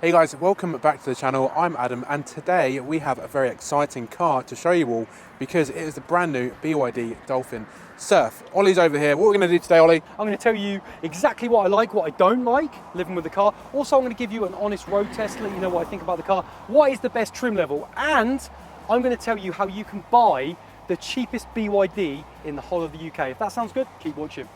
Hey guys, welcome back to the channel. I'm Adam and today we have a very exciting car to show you all because it is the brand new BYD Dolphin Surf. Ollie's over here. What are we going to do today, Ollie? I'm going to tell you exactly what I like, what I don't like living with the car. Also, I'm going to give you an honest road test, let you know what I think about the car, what is the best trim level, and I'm going to tell you how you can buy the cheapest BYD in the whole of the UK. If that sounds good, keep watching.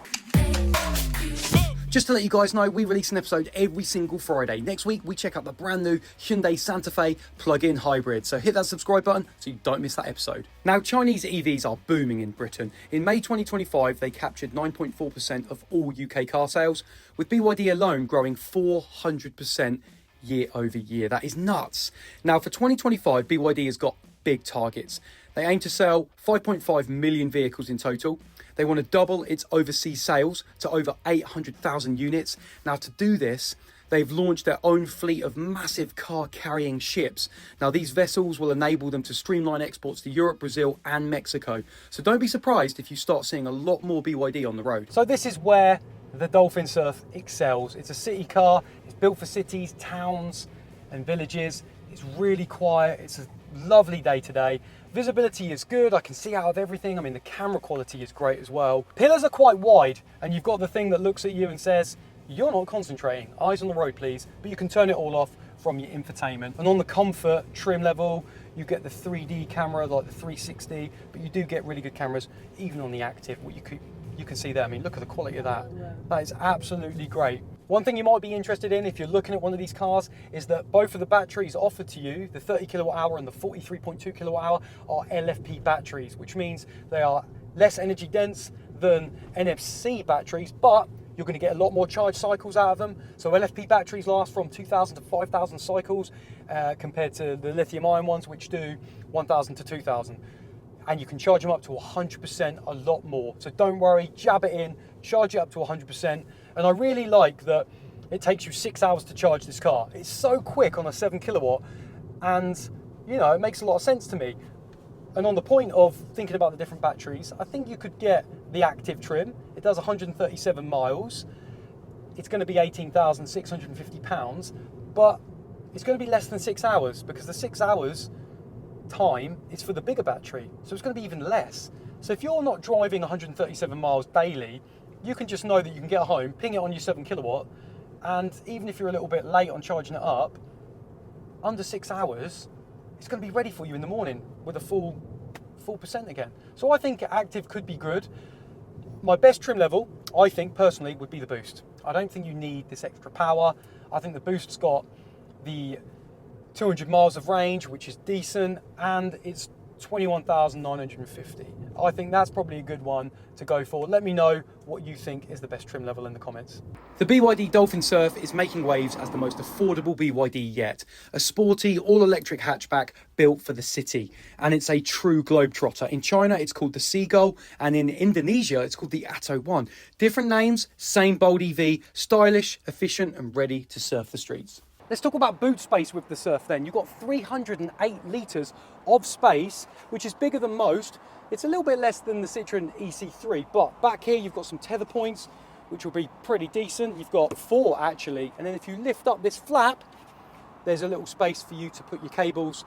Just to let you guys know, we release an episode every single Friday. Next week, we check out the brand new Hyundai Santa Fe plug-in hybrid. So hit that subscribe button so you don't miss that episode. Now, Chinese EVs are booming in Britain. In May 2025, they captured 9.4% of all UK car sales, with BYD alone growing 400% year over year. That is nuts. Now, for 2025, BYD has got big targets. They aim to sell 5.5 million vehicles in total. They want to double its overseas sales to over 800,000 units. Now, to do this, they've launched their own fleet of massive car-carrying ships. Now, these vessels will enable them to streamline exports to Europe, Brazil, and Mexico. So don't be surprised if you start seeing a lot more BYD on the road. So this is where the Dolphin Surf excels. It's a city car. It's built for cities, towns, and villages. It's really quiet. It's a lovely day today. Visibility is good, I can see out of everything. I mean, the camera quality is great as well. Pillars are quite wide, and you've got the thing that looks at you and says, you're not concentrating, eyes on the road please, but you can turn it all off from your infotainment. And on the comfort trim level, you get the 3D camera, like the 360, but you do get really good cameras, even on the active, what you can see there. I mean, look at the quality of that. That is absolutely great. One thing you might be interested in if you're looking at one of these cars is that both of the batteries offered to you, the 30 kilowatt hour and the 43.2 kilowatt hour, are LFP batteries, which means they are less energy dense than NFC batteries, but you're going to get a lot more charge cycles out of them. So LFP batteries last from 2,000 to 5,000 cycles compared to the lithium ion ones, which do 1,000 to 2,000. And you can charge them up to 100%, a lot more. So don't worry, jab it in, charge it up to 100%. And I really like that it takes you 6 hours to charge this car. It's so quick on a 7 kilowatt, and you know, it makes a lot of sense to me. And on the point of thinking about the different batteries, I think you could get the active trim. It does 137 miles. It's going to be £18,650, but it's going to be less than 6 hours, because the 6 hours time is for the bigger battery, so it's going to be even less. So if you're not driving 137 miles daily, you can just know that you can get home, ping it on your 7 kilowatt, and even if you're a little bit late on charging it up, under 6 hours, it's going to be ready for you in the morning with a full percent again. So I think active could be good. My best trim level, I think personally, would be the boost. I don't think you need this extra power. I think the boost's got the 200 miles of range, which is decent, and it's 21,950. I think that's probably a good one to go for. Let me know what you think is the best trim level in the comments. The BYD Dolphin Surf is making waves as the most affordable BYD yet. A sporty, all-electric hatchback built for the city. And it's a true globetrotter. In China, it's called the Seagull, and in Indonesia, it's called the Atto 1. Different names, same bold EV, stylish, efficient, and ready to surf the streets. Let's talk about boot space with the Surf then. You've got 308 litres of space, which is bigger than most. It's a little bit less than the Citroen EC3, but back here you've got some tether points, which will be pretty decent. You've got 4 actually, and then if you lift up this flap, there's a little space for you to put your cables.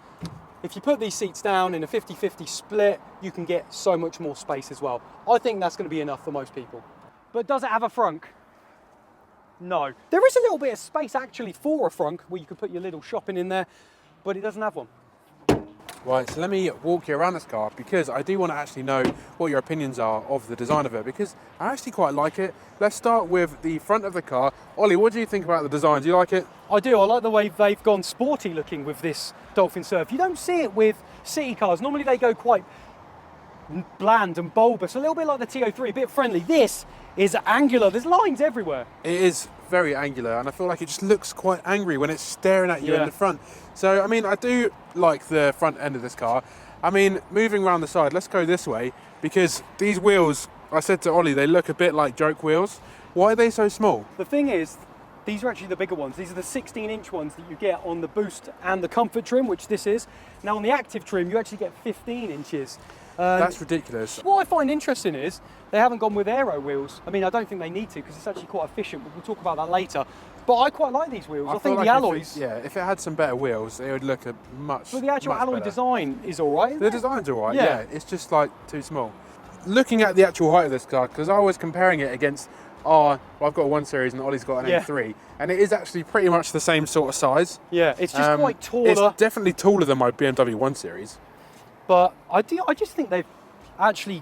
If you put these seats down in a 50-50 split, you can get so much more space as well. I think that's going to be enough for most people. But does it have a frunk? No. There is a little bit of space actually for a frunk where you can put your little shopping in there, but it doesn't have one. Right, so let me walk you around this car because I do want to actually know what your opinions are of the design of it, because I actually quite like it. Let's start with the front of the car. Ollie, what do you think about the design? Do you like it? I do. I like the way they've gone sporty looking with this Dolphin Surf. You don't see it with city cars. Normally they go quite bland and bulbous, a little bit like the TO3, a bit friendly. This is angular. There's lines everywhere. It is very angular, and I feel like it just looks quite angry when it's staring at you in the front. So, I mean, I do like the front end of this car. I mean, moving around the side, let's go this way, because these wheels, I said to Ollie, they look a bit like joke wheels. Why are they so small? The thing is, these are actually the bigger ones. These are the 16-inch ones that you get on the Boost and the Comfort trim, which this is. Now, on the Active trim, you actually get 15 inches. That's ridiculous. What I find interesting is they haven't gone with aero wheels. I mean, I don't think they need to, because it's actually quite efficient, but we'll talk about that later. But I quite like these wheels. I think feel the like alloys. if it had some better wheels, it would look much. But the actual much alloy better. design is all right. The design's all right. Yeah. Yeah, it's just like too small. Looking at the actual height of this car, because I was comparing it against I've got a 1 Series and Ollie's got an M3, and it is actually pretty much the same sort of size. Yeah, it's just quite taller. It's definitely taller than my BMW 1 Series. But I just think they've actually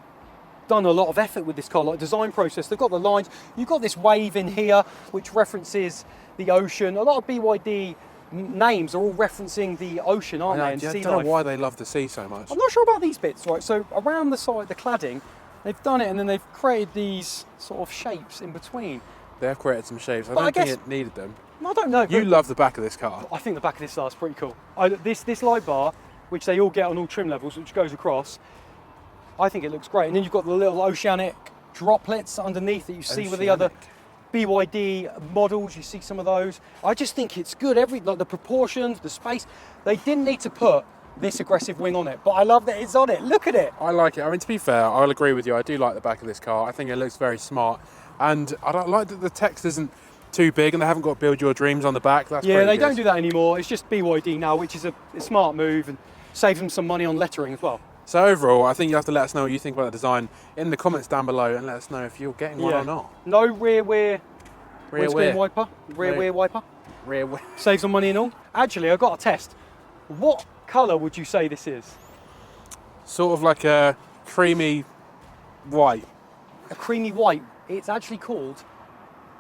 done a lot of effort with this car, like design process. They've got the lines. You've got this wave in here, which references the ocean. A lot of BYD names are all referencing the ocean, aren't they? I And don't sea know life. why they love the sea so much. I'm not sure about these bits, right? So around the side, the cladding, they've done it, and then they've created these sort of shapes in between. They have created some shapes. I But don't I think guess- it needed them. I don't know. You love the back of this car. I think the back of this car is pretty cool. This light bar, which they all get on all trim levels, which goes across, I think it looks great. And then you've got the little oceanic droplets underneath that you see with the other BYD models. You see some of those. I just think it's good. Like the proportions, the space. They didn't need to put this aggressive wing on it, but I love that it's on it. Look at it. I like it. I mean, to be fair, I'll agree with you. I do like the back of this car. I think it looks very smart. And I don't like that the text isn't too big and they haven't got Build Your Dreams on the back. That's Yeah, pretty they good. don't do that anymore. It's just BYD now, which is a smart move and saves them some money on lettering as well. So overall, I think you have to let us know what you think about the design in the comments down below and let us know if you're getting one or not. No rear windscreen wiper. No. Rear wiper. Rear wheel. Saves some money and all. Actually, I've got a test. What colour would you say this is? Sort of like a creamy white. A creamy white. It's actually called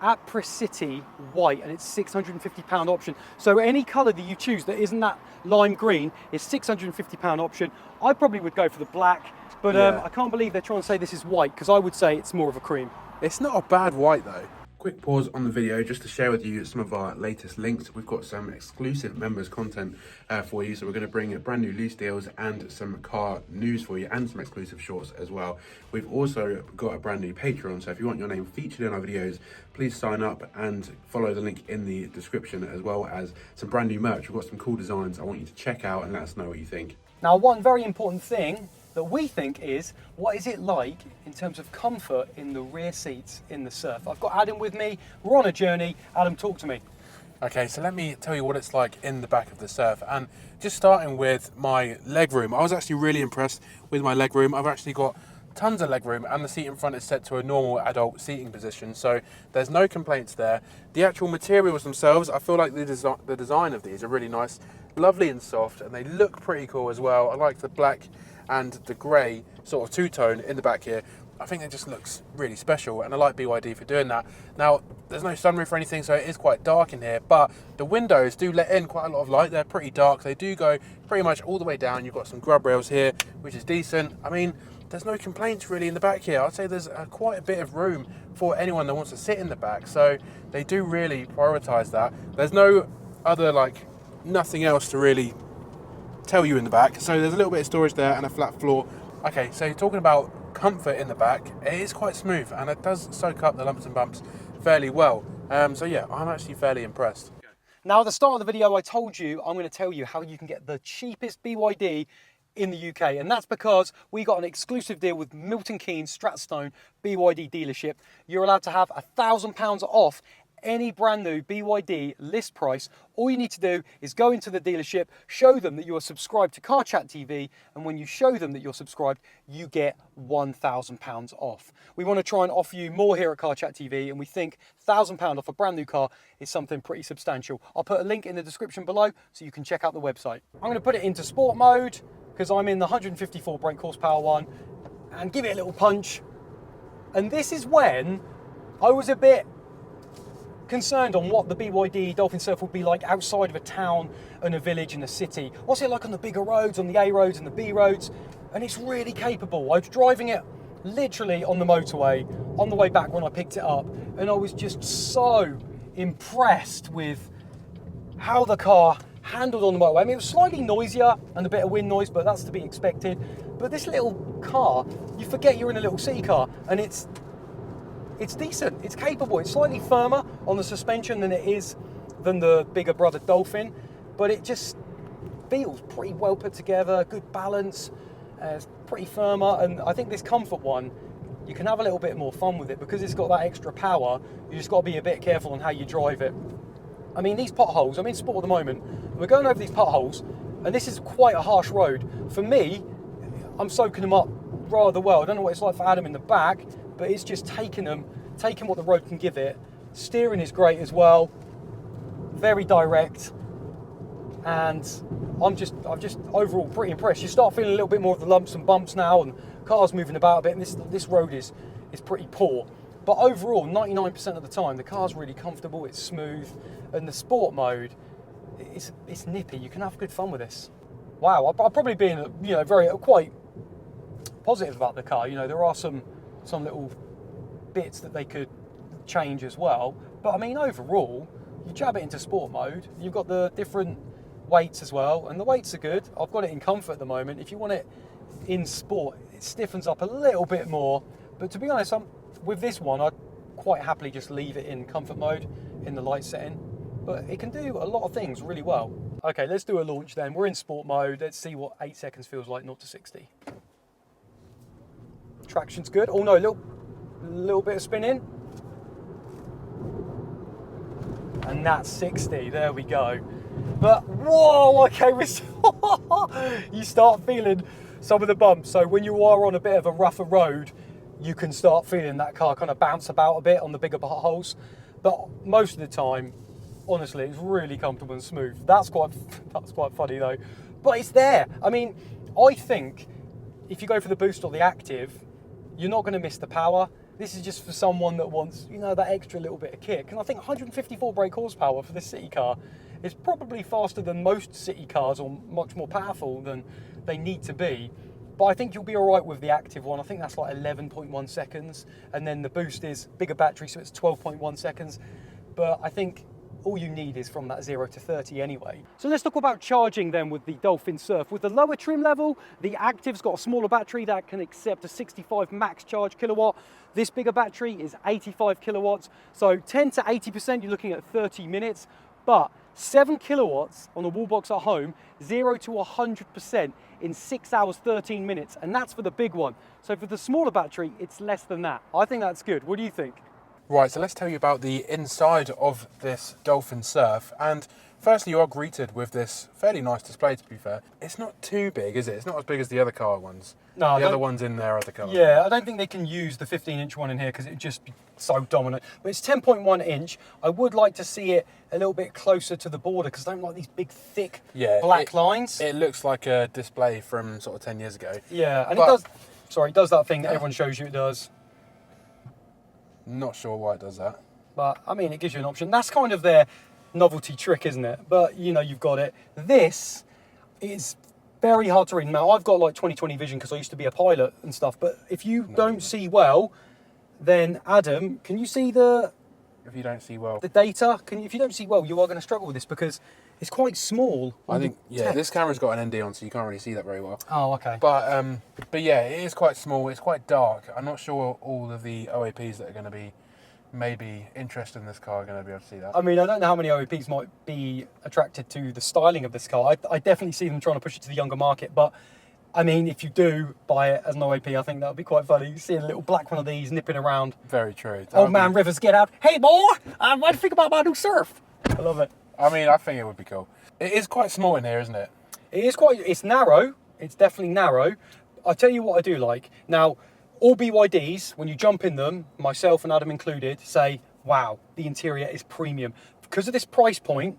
Apricity White, and it's £650 option. So any colour that you choose that isn't that lime green is £650 option. I probably would go for the black, but Yeah. I can't believe they're trying to say this is white, because I would say it's more of a cream. It's not a bad white though. Quick pause on the video just to share with you some of our latest links. We've got some exclusive members content for you. So we're going to bring brand new loose deals and some car news for you and some exclusive shorts as well. We've also got a brand new Patreon. So if you want your name featured in our videos, please sign up and follow the link in the description, as well as some brand new merch. We've got some cool designs I want you to check out and let us know what you think. Now, one very important thing that we think is, what is it like in terms of comfort in the rear seats in the Surf? I've got Adam with me. We're on a journey. Adam, talk to me. Okay, so let me tell you what it's like in the back of the Surf, and just starting with my legroom. I was actually really impressed with my legroom. I've actually got tons of legroom, and the seat in front is set to a normal adult seating position, so there's no complaints there. The actual materials themselves, I feel like the design of these are really nice, lovely and soft, and they look pretty cool as well. I like the black and the grey sort of two-tone in the back here. I think it just looks really special, and I like BYD for doing that. Now, there's no sunroof or anything, so it is quite dark in here, but the windows do let in quite a lot of light. They're pretty dark. They do go pretty much all the way down. You've got some grub rails here, which is decent. I mean, there's no complaints really in the back here. I'd say there's quite a bit of room for anyone that wants to sit in the back, so they do really prioritise that. There's no other, nothing else to really tell you in the back, so there's a little bit of storage there and a flat floor. Okay, so talking about comfort in the back, it is quite smooth and it does soak up the lumps and bumps fairly well. So yeah, I'm actually fairly impressed. Now, at the start of the video, I told you I'm going to tell you how you can get the cheapest BYD in the UK, and that's because we got an exclusive deal with Milton Keynes Stratstone BYD dealership. You're allowed to have £1,000 off any brand new BYD list price. All you need to do is go into the dealership, show them that you are subscribed to Car Chat TV, and when you show them that you're subscribed, you get £1,000 off. We want to try and offer you more here at Car Chat TV, and we think £1,000 off a brand new car is something pretty substantial. I'll put a link in the description below so you can check out the website. I'm going to put it into sport mode because I'm in the 154 brake horsepower one, and give it a little punch. And this is when I was a bit concerned on what the BYD Dolphin Surf would be like outside of a town and a village and a city. What's it like on the bigger roads, on the A roads and the B roads? And it's really capable. I was driving it literally on the motorway on the way back when I picked it up, and I was just so impressed with how the car handled on the motorway. I mean, it was slightly noisier and a bit of wind noise, but that's to be expected. But this little car, you forget you're in a little city car, and it's decent, it's capable. It's slightly firmer on the suspension than the bigger brother Dolphin, but it just feels pretty well put together, good balance, it's pretty firmer, and I think this comfort one, you can have a little bit more fun with it because it's got that extra power. You just got to be a bit careful on how you drive it. I mean, these potholes, I'm in Sport at the moment, we're going over these potholes, and this is quite a harsh road. For me, I'm soaking them up rather well. I don't know what it's like for Adam in the back, but it's just taking what the road can give it. Steering is great as well, very direct, and I'm just overall pretty impressed. You start feeling a little bit more of the lumps and bumps now, and cars moving about a bit, and this road is pretty poor. But overall, 99% of the time, the car's really comfortable, it's smooth, and the sport mode, it's nippy. You can have good fun with this. Wow, I've probably been, quite positive about the car. There are some little bits that they could change as well. But I mean, overall, you jab it into sport mode, you've got the different weights as well, and the weights are good. I've got it in comfort at the moment. If you want it in sport, it stiffens up a little bit more. But to be honest, with this one, I'd quite happily just leave it in comfort mode in the light setting. But it can do a lot of things really well. Okay, let's do a launch then. We're in sport mode. Let's see what 8 seconds feels like, 0 to 60. Traction's good. Oh no, a little bit of spinning. And that's 60, there we go. But whoa, okay, you start feeling some of the bumps. So when you are on a bit of a rougher road, you can start feeling that car kind of bounce about a bit on the bigger potholes. But most of the time, honestly, it's really comfortable and smooth. That's quite funny though. But it's there. I mean, I think if you go for the boost or the active, you're not going to miss the power. This is just for someone that wants, that extra little bit of kick. And I think 154 brake horsepower for this city car is probably faster than most city cars, or much more powerful than they need to be. But I think you'll be all right with the active one. I think that's like 11.1 seconds. And then the boost is bigger battery, so it's 12.1 seconds. But I think all you need is from that 0 to 30 anyway. So let's talk about charging then with the Dolphin Surf. With the lower trim level, the Active's got a smaller battery that can accept a 65 max charge kilowatt. This bigger battery is 85 kilowatts. So 10 to 80%, you're looking at 30 minutes. But 7 kilowatts on the wall box at home, 0 to 100% in 6 hours, 13 minutes. And that's for the big one. So for the smaller battery, it's less than that. I think that's good. What do you think? Right, so let's tell you about the inside of this Dolphin Surf. And firstly, you are greeted with this fairly nice display, to be fair. It's not too big, is it? It's not as big as the other car ones. No, the other ones in there are the cars. Yeah, I don't think they can use the 15-inch one in here because it'd just be so dominant. But it's 10.1 inch. I would like to see it a little bit closer to the border because I don't like these big, thick black lines. It looks like a display from sort of 10 years ago. Yeah, and it does that thing that everyone shows you it does. Not sure why it does that. But, I mean, it gives you an option. That's kind of their novelty trick, isn't it? But, you've got it. This is very hard to read. Now, I've got like 20/20 vision because I used to be a pilot and stuff. But if you don't see well, then Adam, can you see the... If you don't see well... The data? If you don't see well, you are going to struggle with this because it's quite small. I think, this camera's got an ND on, so you can't really see that very well. Oh, okay. But yeah, it is quite small. It's quite dark. I'm not sure all of the OAPs that are going to be maybe interested in this car are going to be able to see that. I mean, I don't know how many OAPs might be attracted to the styling of this car. I definitely see them trying to push it to the younger market, but I mean, if you do buy it as an OAP, I think that would be quite funny. Seeing a little black one of these nipping around. Very true. Old man Rivers, get out. Hey, boy, what do you think about my new Surf? I love it. I mean, I think it would be cool. It is quite small in here, isn't it? It's narrow. It's definitely narrow. I'll tell you what I do like. Now, all BYDs, when you jump in them, myself and Adam included, say, wow, the interior is premium. Because of this price point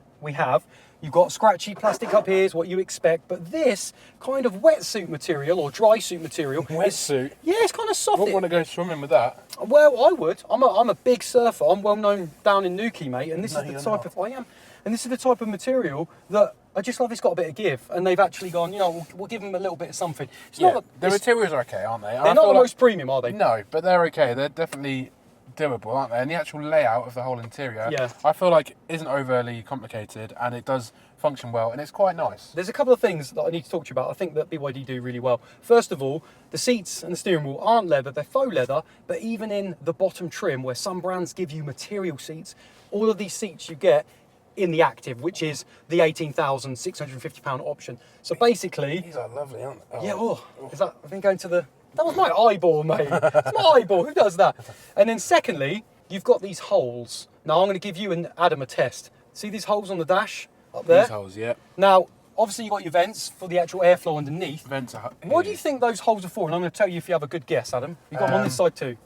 you've got scratchy plastic up here is what you expect, but this kind of wetsuit material or dry suit material. Wetsuit? Yeah, it's kind of soft. I wouldn't want to go swimming with that. Well, I would. I'm a big surfer. I'm well known down in Newquay, mate, and this is the type of... I am. And this is the type of material that I just love. It's got a bit of give, and they've actually gone, we'll give them a little bit of something. The materials are okay, aren't they? They're not the most premium, are they? No, but they're okay. They're definitely doable, aren't they? And the actual layout of the whole interior, yeah, I feel like isn't overly complicated, and it does function well, and it's quite nice. There's a couple of things that I need to talk to you about. I think that BYD do really well. First of all, the seats and the steering wheel aren't leather, they're faux leather, but even in the bottom trim, where some brands give you material seats, all of these seats you get in the Active, which is the £18,650 option. So basically... These are lovely, aren't they? Oh. Yeah, is that... I think going to the... That was my eyeball, mate. It's my eyeball. Who does that? And then secondly, you've got these holes. Now, I'm going to give you and Adam a test. See these holes on the dash up there? These holes, yeah. Now, obviously you've got your vents for the actual airflow underneath. Vents are What do you think those holes are for? And I'm going to tell you if you have a good guess, Adam. You've got them on this side too.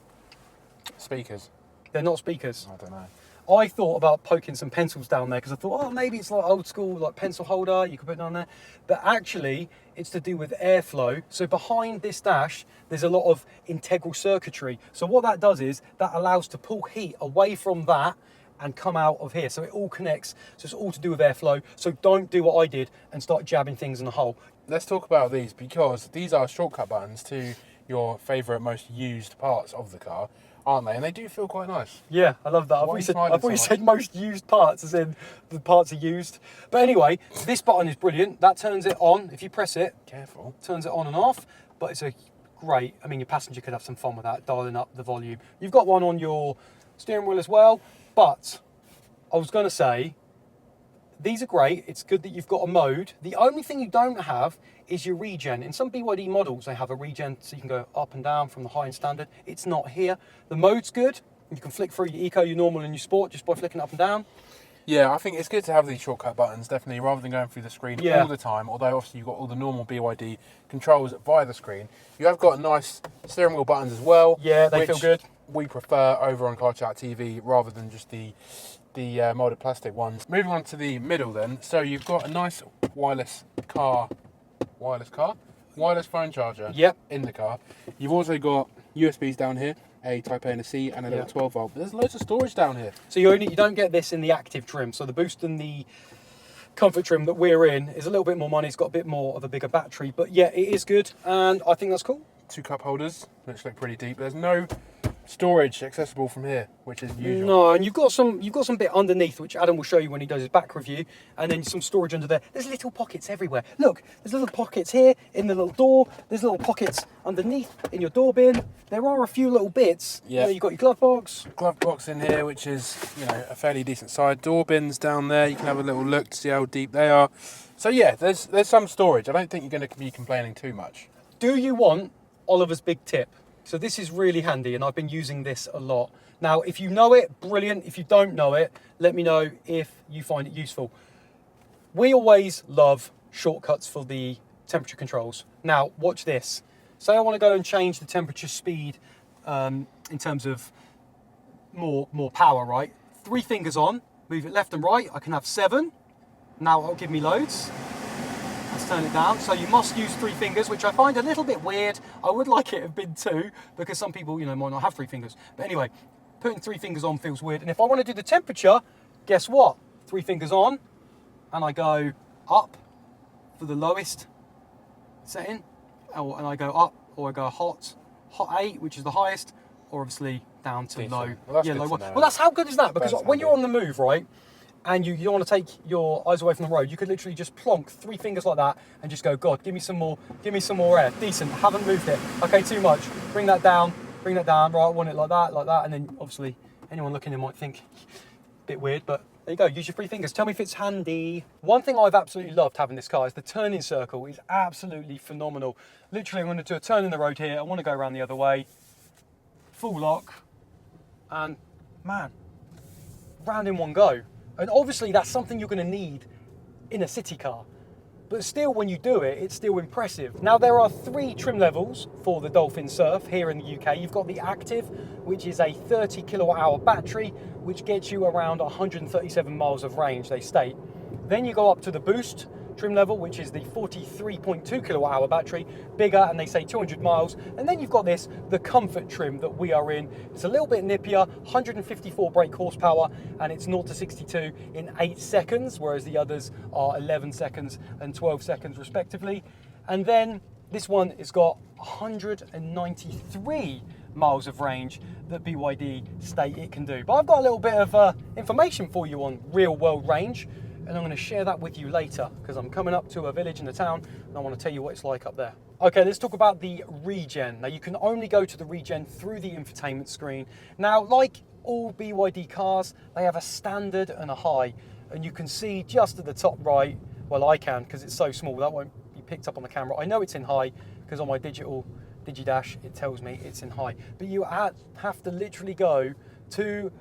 speakers. They're not speakers. I don't know. I thought about poking some pencils down there because I thought, oh, maybe it's like old school, like pencil holder, you could put it down there. But actually, it's to do with airflow. So behind this dash, there's a lot of integral circuitry. So what that does is that allows to pull heat away from that and come out of here. So it all connects. So it's all to do with airflow. So don't do what I did and start jabbing things in the hole. Let's talk about these because these are shortcut buttons to your favourite, most used parts of the car, aren't they? And they do feel quite nice. Yeah, I love that. I thought you said most used parts, as in the parts are used. But anyway, this button is brilliant. That turns it on. If you press it, Careful. turns it on and off. But it's a great, I mean, your passenger could have some fun with that, dialing up the volume. You've got one on your steering wheel as well. But I was going to say, these are great. It's good that you've got a mode. The only thing you don't have is your regen. In some BYD models, they have a regen so you can go up and down from the high and standard. It's not here. The mode's good. You can flick through your eco, your normal and your sport just by flicking up and down. Yeah, I think it's good to have these shortcut buttons, definitely, rather than going through the screen all the time. Although, obviously, you've got all the normal BYD controls via the screen. You have got nice steering wheel buttons as well. Yeah, they feel good. We prefer over on Car Chat TV rather than just the moulded plastic ones. Moving on to the middle then. So you've got a nice wireless phone charger in the car. You've also got USBs down here, a Type A and a C, and a little 12 volt. But there's loads of storage down here. So you don't get this in the active trim. So the Boost and the Comfort trim that we're in is a little bit more money. It's got a bit more of a bigger battery. But yeah, it is good, and I think that's cool. 2 cup holders, which look pretty deep. There's no storage accessible from here, which is usual. No, and you've got some bit underneath, which Adam will show you when he does his back review, and then some storage under there. There's little pockets everywhere. Look, there's little pockets here in the little door. There's little pockets underneath in your door bin. There are a few little bits. Yeah, you've got your glove box. Glove box in here, which is a fairly decent size. Door bins down there. You can have a little look to see how deep they are. So yeah, there's some storage. I don't think you're going to be complaining too much. Do you want Oliver's big tip? So this is really handy, and I've been using this a lot. Now, if you know it, brilliant. If you don't know it, let me know if you find it useful. We always love shortcuts for the temperature controls. Now, watch this. Say I want to go and change the temperature speed in terms of more power, right? 3 fingers on, move it left and right. I can have 7. Now it'll give me loads. Let's turn it down. So you must use 3 fingers, which I find a little bit weird. I would like it to have been 2 because some people, might not have 3 fingers. But anyway, putting 3 fingers on feels weird. And if I want to do the temperature, guess what? 3 fingers on, and I go up for the lowest setting, and I go up, or I go hot 8, which is the highest, or obviously down to low. Well, that's low 1. Well, that's how good is that? Because when you're on the move, right? And you don't want to take your eyes away from the road, you could literally just plonk 3 fingers like that and just go, God, give me some more air. Decent, haven't moved it. Okay, too much. Bring that down, right, I want it like that. And then obviously anyone looking in might think, a bit weird, but there you go, use your 3 fingers. Tell me if it's handy. One thing I've absolutely loved having this car is the turning circle is absolutely phenomenal. Literally, I'm going to do a turn in the road here. I want to go around the other way. Full lock. And man, round in one go. And obviously that's something you're going to need in a city car. But still, when you do it, it's still impressive. Now, there are 3 trim levels for the Dolphin Surf here in the UK. You've got the Active, which is a 30 kilowatt hour battery, which gets you around 137 miles of range, they state. Then you go up to the Boost trim level, which is the 43.2 kilowatt hour battery, bigger, and they say 200 miles. And then you've got the Comfort trim that we are in. It's a little bit nippier, 154 brake horsepower, and it's 0 to 62 in 8 seconds, whereas the others are 11 seconds and 12 seconds respectively. And then this one has got 193 miles of range that BYD state it can do. But I've got a little bit of information for you on real world range, and I'm going to share that with you later because I'm coming up to a village in the town and I want to tell you what it's like up there. Okay, let's talk about the regen. Now, you can only go to the regen through the infotainment screen. Now, like all BYD cars, they have a standard and a high, and you can see just at the top right, well, I can because it's so small, that won't be picked up on the camera. I know it's in high because on my DigiDash, it tells me it's in high. But you have to literally go to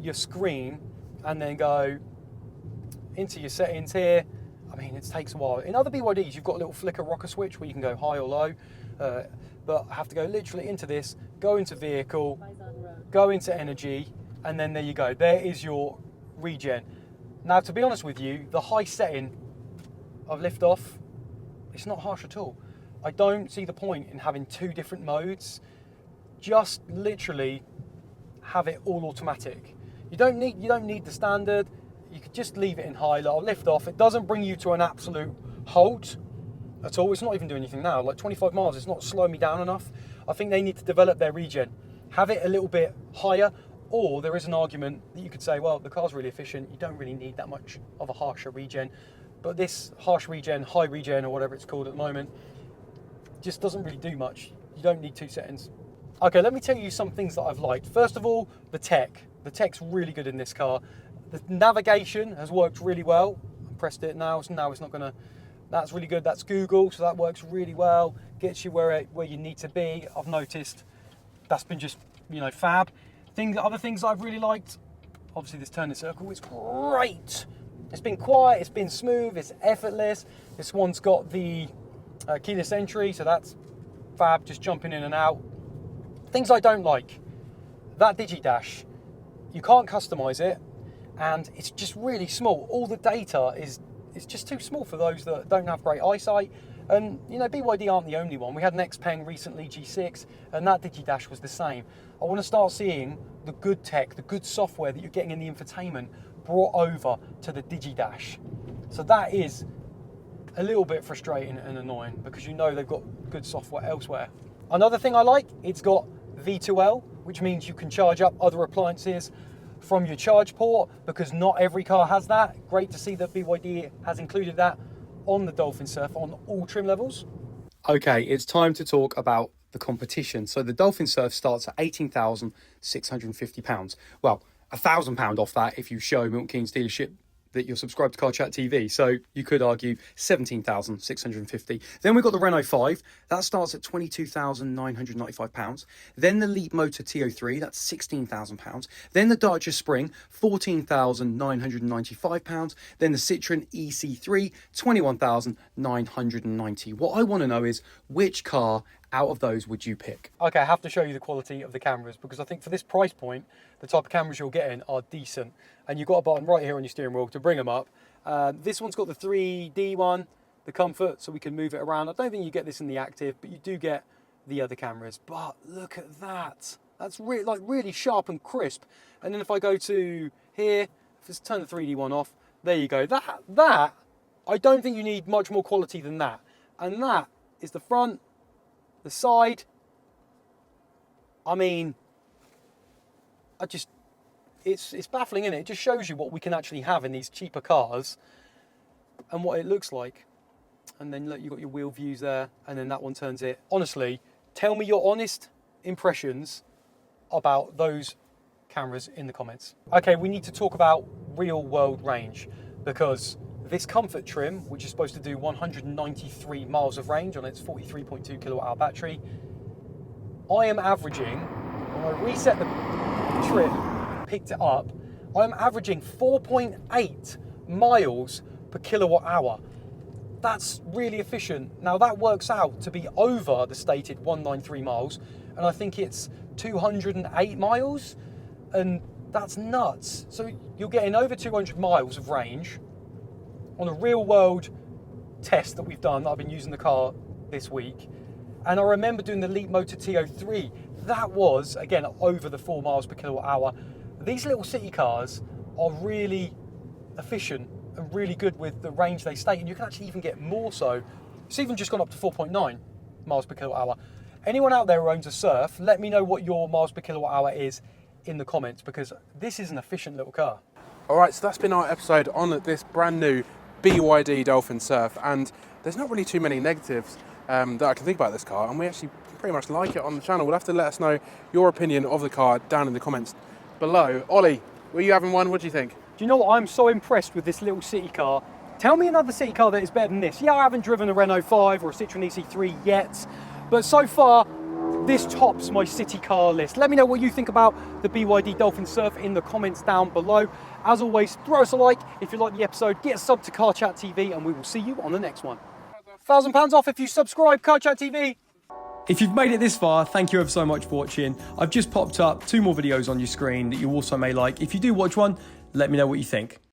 your screen and then go into your settings here. I mean, it takes a while. In other BYDs, you've got a little flicker rocker switch where you can go high or low, but I have to go literally into this, go into vehicle, go into energy, and then there you go. There is your regen. Now, to be honest with you, the high setting of lift off, it's not harsh at all. I don't see the point in having two different modes. Just literally have it all automatic. You don't need the standard. You could just leave it in high, low, lift off. It doesn't bring you to an absolute halt at all. It's not even doing anything now. Like 25 miles, it's not slowing me down enough. I think they need to develop their regen. Have it a little bit higher, or there is an argument that you could say, well, the car's really efficient. You don't really need that much of a harsher regen. But this harsh regen, high regen, or whatever it's called at the moment, just doesn't really do much. You don't need two settings. Okay, let me tell you some things that I've liked. First of all, the tech. The tech's really good in this car. The navigation has worked really well. I pressed it now, so now it's not gonna, that's really good. That's Google, so that works really well. Gets you where you need to be. I've noticed that's been just, fab. Other things I've really liked, obviously this turning circle is great. It's been quiet, it's been smooth, it's effortless. This one's got the keyless entry, so that's fab, just jumping in and out. Things I don't like, that DigiDash, you can't customize it, and it's just really small. All the data is just too small for those that don't have great eyesight. And BYD aren't the only one. We had an Xpeng recently, G6, and that DigiDash was the same. I want to start seeing the good tech, the good software that you're getting in the infotainment brought over to the DigiDash. So that is a little bit frustrating and annoying because they've got good software elsewhere. Another thing I like, it's got V2L, which means you can charge up other appliances from your charge port, because not every car has that. Great to see that BYD has included that on the Dolphin Surf on all trim levels. Okay, it's time to talk about the competition. So the Dolphin Surf starts at £18,650. Well, £1,000 off that if you show Milton Keynes dealership that you're subscribed to Car Chat TV. So you could argue 17,650. Then we've got the Renault 5. That starts at £22,995. Then the Leapmotor TO3, that's £16,000. Then the Dacia Spring, £14,995. Then the Citroen EC3, £21,990. What I want to know is, which car out of those would you pick? Okay, I have to show you the quality of the cameras, because I think for this price point, the type of cameras you're getting are decent. And you've got a button right here on your steering wheel to bring them up. This one's got the 3D one, the comfort, so we can move it around. I don't think you get this in the active, but you do get the other cameras. But look at that. That's really sharp and crisp. And then if I go to here, just turn the 3D one off, there you go. That, I don't think you need much more quality than that. And that is the front, the side. I mean, it's baffling, isn't it? It just shows you what we can actually have in these cheaper cars and what it looks like. And then look, you've got your wheel views there, and then that one turns it. Honestly, tell me your honest impressions about those cameras in the comments. Okay, we need to talk about real world range, because this comfort trim, which is supposed to do 193 miles of range on its 43.2 kilowatt hour battery, I am averaging, when I reset the trip, picked it up, I'm averaging 4.8 miles per kilowatt hour. That's really efficient. Now that works out to be over the stated 193 miles, and I think it's 208 miles, and that's nuts. So you're getting over 200 miles of range on a real world test that we've done, that I've been using the car this week. And I remember doing the Leapmotor TO3. That was, again, over the 4 miles per kilowatt hour. These little city cars are really efficient and really good with the range they state, and you can actually even get more so. It's even just gone up to 4.9 miles per kilowatt hour. Anyone out there who owns a Surf, let me know what your miles per kilowatt hour is in the comments, because this is an efficient little car. All right, so that's been our episode on this brand new BYD Dolphin Surf, and there's not really too many negatives that I can think about this car, and we actually pretty much like it on the channel. We'll have to let us know your opinion of the car down in the comments below. Ollie, were you having one? What do you think? Do you know what? I'm so impressed with this little city car. Tell me another city car that is better than this. Yeah, I haven't driven a Renault 5 or a Citroen EC3 yet, but so far, this tops my city car list. Let me know what you think about the BYD Dolphin Surf in the comments down below. As always, throw us a like if you like the episode, get a sub to Car Chat TV, and we will see you on the next one. £1,000 off if you subscribe, Car Chat TV. If you've made it this far, thank you ever so much for watching. I've just popped up 2 more videos on your screen that you also may like. If you do watch one, let me know what you think.